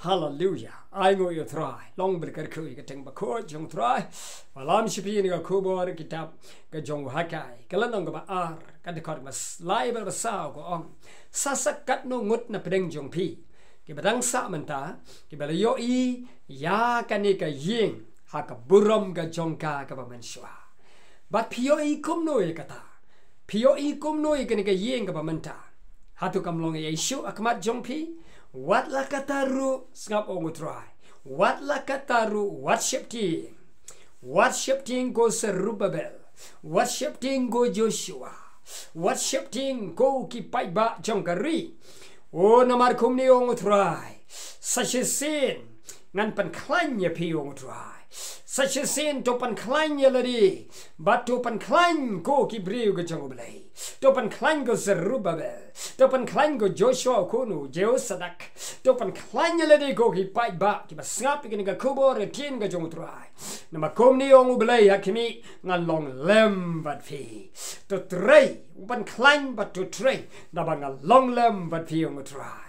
Hallelujah. I know you try. Long bel kyrkhu ka teng ba ko jong try. Walam shipi ni ka kubor kitab ka Jong U Haggai. Kalanong ka ba ar ka dekor mas lai ba sao ko om. Sasak kat no ngut na pedeng jong pi. Ki badang sa menta ki bela yo I ya ka ni ka ying ha ka burom ka jong ka ba menshwa. But pio I kum no e kata. Pio I kum no e ka ni ka ying ka ba menta. Hatu kam long Yesu akmat jong pi. What la kataru ngap ongu try. What la kataru what sheptieng. What sheptieng go Zerubbabel. What sheptieng go Joshua. What sheptieng go ki pai ba jongkari. O namar kum ni ongu try. Such a sin ngan pynkhlain ya pi ongu try. Such a sin to pynkhlain ya ladi. But to pynkhlain go ki briew ga Jong U Blei. To pynkhlain go Zerubbabel. To pynkhlain go Joshua kunu Jehosadak. To pynkhlain ya ladi go ki pai ba ki basngap ki ga kubor tin ga Jong U try. Nama kum ni Jong U Blei hakimi ngan long lem bat fi. To trei pynkhlain but to trei naba ngan long lem bat fi Jong U try.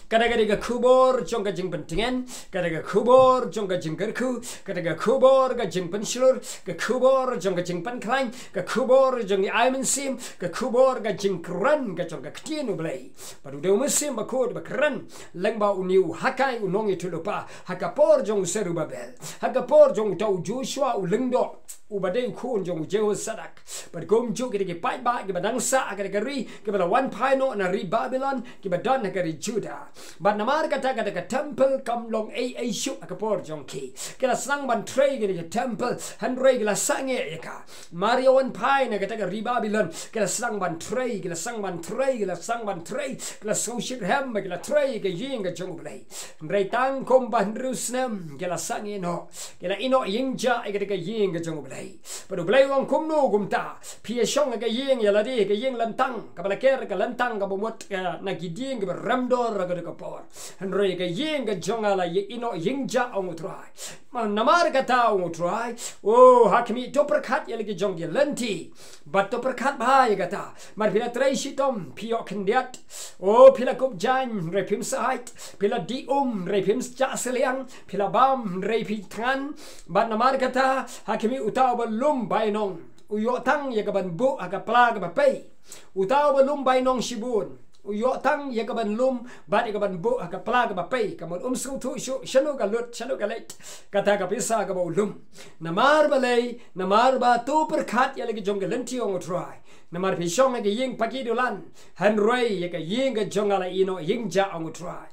Kadang-kadang kubor jong ka jing bteng, kadang kubor jong ka jing kyrkhu, kadang kubor ka jing pynshlur, ka kubor jong ka jing pynkhlain, ka kubor jong sim, ka kubor ka jing kren ka jong ka ktin U Blei. Baru de musim ba kod ba kren, leng ba U Haggai unong itu lupa, hakapor jong Zerubbabel, hakapor jong tau Joshua U lengdo. Ubadeng kun jong Jehosadak. But gom jo kita ki pai ba ki badang sa ka ri ki bala one pino na ri Babylon ki badan ka ri Judah. But namar kata ka temple kam long a shu akapor jong ki. Kila sang ban trei ki temple handrei kila sange ka. Mario one pine kata ka ri Babylon kila sang ban trei kila sang ban trei kila sang ban trei kila so shit hem kila trei ka ying ka Jong U Blei. Rei tang kom ban rusnem kila sange no. Kila ino yingja ka ying ka Jong U Blei. Pada Blei wang kumno gumta pia shong ka yeng ya ladi ka yeng lantang ka balaker ka lantang ka bomot ka nagiding ka ramdor ka por henry ka yeng ka jongala ino yingja ong try namar ka ta ong try oh hakmi to perkhat ya lagi jong ya lenti bat to perkhat bhai ka ta mar pila trei shitom pio kendiat oh pila kup jan repim thait pila di repim ja seliang pila bam repi tangan bat namar ka ta hakmi uta belum bainong uyo tang ya kaban bu aga pla ga pay utaw belum bainong shibun uyo tang ya kaban lum bat ya kaban bu aga pla ga pay kamon su tu shu shanu ga lut shanu ga lait kata ga pisa ga lum namar balay namar ba tu perkhat ya lagi jong lenti ong try namar pishong ga ying pakidulan hanrei ya ga ying ga jongala ino yingja ong try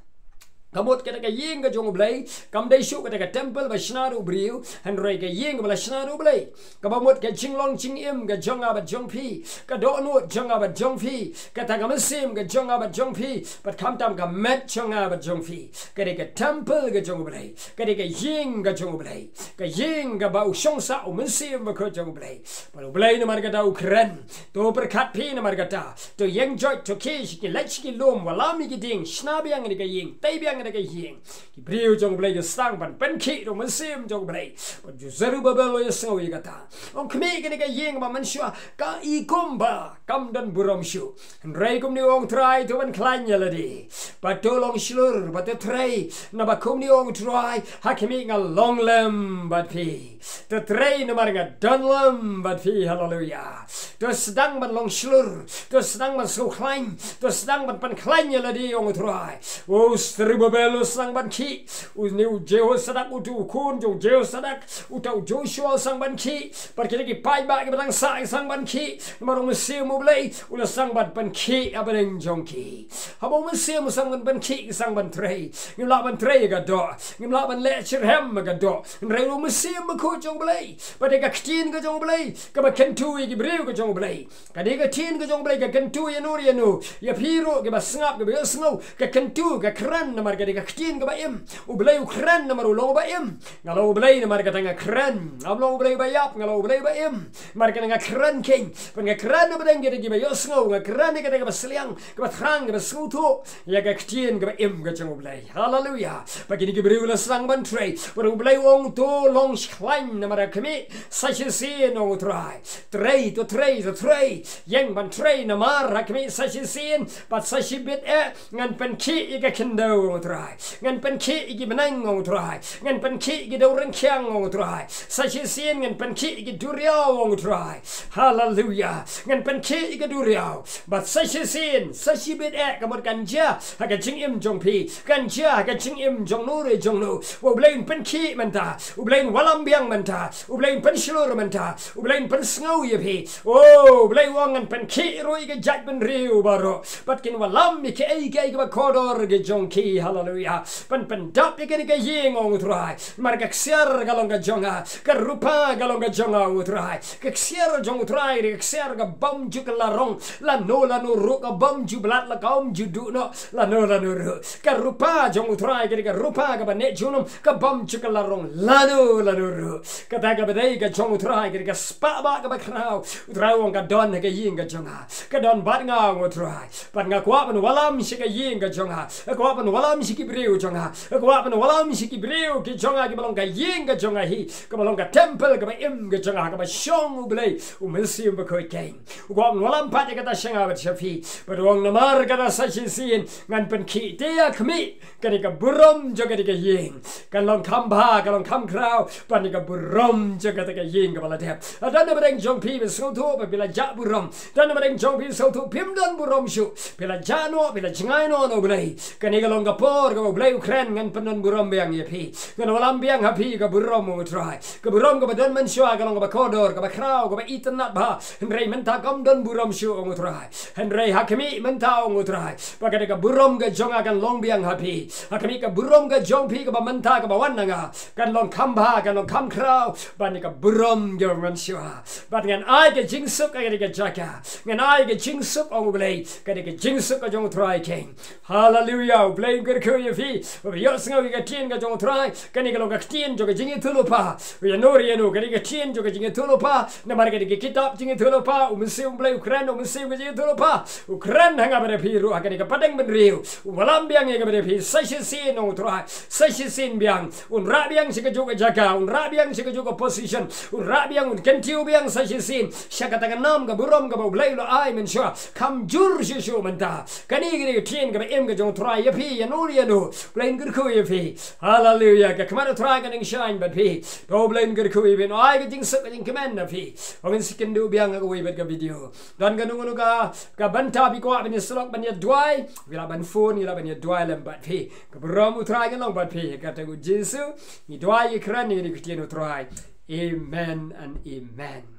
Kamot kata ka ying ka Jong U Blei, kam dai shu kata ka temple ba shnaru briew, hanrei ka ying ba shnaru Blei. Kabamot ka jinglong jingim ka Jong A ba Jong Pi, ka donut Jong A ba Jong Pi, kata ka mesim ka Jong A ba Jong Pi, but kam tam ka met Jong A ba Jong Pi. Kata ka temple ka Jong U Blei, kata ka ying ka Jong U Blei, ka ying ka ba u shong sa u mesim ba ko Jong U Blei. Ba U Blei na mar kata u kren, to perkat pi na mar kata, to yeng joy to kish ki lech ki lum walami ki ding, shnabiang ni ka ying, taibiang cái hiền cái briew Jong U Blei cái sang bản bên khí rồi mình xem Jong U Blei còn Zerubbabel lo sao vậy kata ông khmi cái hiền mà mình xua ka I kumba kam dan buram shu rei kum ni ông try to pynkhlain ya ladi but to long shlur but the trei na ba kum ni ông try hakimi ngal long lem but pi to trei na mar nga don lem but pi hallelujah to sedang ban long shlur to sedang ban so khlain to sedang ban pynkhlain ya ladi ông try oh Zerubbabel sang ban ki u Jehosadak utu kun jong Jehosadak utau Joshua sang ban ki par ki pai ba ki bang sang ban ki marong mesim U Blei ula sang ban pan ki abeng jong ki habo mesim sang ban ki sang ban trei ngim la ban trei ga do ngim la ban lecture hem ga do rei lu mesim ko Jong U Blei pa de ga ktin ga Jong U Blei ka ba kyntu ki briew ga Jong U Blei ka de ga tin ga Jong U Blei ga kyntu ya nu ya piro ga ba sngap ga ba sngo ka kyntu ga kren na mar ga de ga ktin ga ba im U Blei u kren na mar u lo ba im ngalo U Blei na mar ga tanga kren ablo U Blei ba yap ngalo U Blei ba im mar ga nga kren king pa nga kren na ba deng ga ba yo sngo nga kren ga de ga ba sliang ga ba thrang ga ba skuto ya ga ktin ga ba im ga Jong U Blei hallelujah pa ki briew la sang ban trei pa U Blei ong to long khlain na mar kmi sa chi si no try trei to trei yang ban trei na mar kmi sa chi sin pa sa chi bit ngan pen ki ga kendo trai ngan pen ki igi benang ngong trai ngan pen ki igi dauran kyang ngong trai sashi sin ngan pen ki igi duriao ngong trai hallelujah ngan pen ki igi duriao but sashi sin sashi bit ek kamot ganja haga jing im jong pi ganja haga jing im jong nu re jong nu wo blain pen ki menta u blain walam biang menta u blain pynshlur menta u blain pen snau iohi oh blei wang ngan pen ki ro igi jat ben riu baro but kin walam mi ke ai ga kodor ge jong ki hallelujah pen dap ge ge yeng ong trai mar ga ksiar galong ga jonga ka rupa galong ga jonga utrai ke ksiar jong utrai ke ksiar ga bam ju la rong la no ru ka bam ju blat la kaum ju du no la no ru ka rupa jong utrai ge ga rupa ga ne junum ka bam ju la rong la no ru ka ta ga bedai ga jong utrai ge ga spa ba ga ba krau utrai wong ga don ge yeng ga jonga ka don bat nga utrai pat nga kwa ban walam shi ga yeng ga jonga kwa ban walam shi ki briew jonga kwa ban walam shi ki briew ki jonga ki balong ga yeng ga jonga hi ka balong ga temple ga ba im ga jonga ga ba shong u blei u milsi ba ko ken kwa ban walam pat ga ta shanga ba shafi ba wong namar ga ta sa shi sin ngan pen ki te ya khmi ka ni ka burom jo ga ga yeng ka long kham ba ka long kham krau pa ni ka burom jo ga ta ga yeng ga bala tep adan ba reng jong pi be so tho ba bila ja burom dan ba reng jong pi so tho pim dan burom shu bila jano bila jingai no no blei ka ni ga long ga por ga blei u kren ngan penon burom biang iaphi ngan walam biang happy ga burom u try ka burom ga badan man shwa ga long ga kodor ga ba krau ga ba itan nat ba henrei menta kom don burom shu u try henrei hakmi menta u try pa ga ga burom ga jonga gan long biang happy hakmi ka burom ga jong pi ga ba menta ga ba wan nga gan long kham ba gan long kham krau ba ni ka burom ga man shwa ba ngan ai ga jing suk ga ga jaka ngan ai ga jing suk o blei ga ga jing suk ga jong try king hallelujah blei kyrkhu iaphi ba yo sngo ga tien ga jong try ga ni ga long ga tien jo ga jingi thulupa ya no ri no ga ni ga tien jo ga jingi thulupa na mar ga ga kitab jingi thulupa umsium blei ukran umsium ga jingi thulupa ukran hanga ba phi ru ga ni ga padang ben riu walam biang ga ba phi sashi sin no try sashi sin biang un ra biang si ga jo ga jaka un ra biang si ga jo ga position un ra biang un kyntu biang sashi sin shakata ga nam ga burom ga ba blei lo ai men shwa kam jur shi shu menta kani ga tien ga ba em ga jong try iaphi ya no ri no blei kyrkhu iaphi hallelujah ga kamar try ga ning shine but phi do blei kyrkhu iaphi no ai ga jing suk ga jing command na phi ongin sikin du biang ga wi bet ga video dan ga nung ga banta bi ko ban slok ban ya duwai vila ban phone ila ban ya duwai lam bat phi ga burom u try ga long bat phi ga ta gu jesu ni duwai kren ni ku tien u try amen and amen.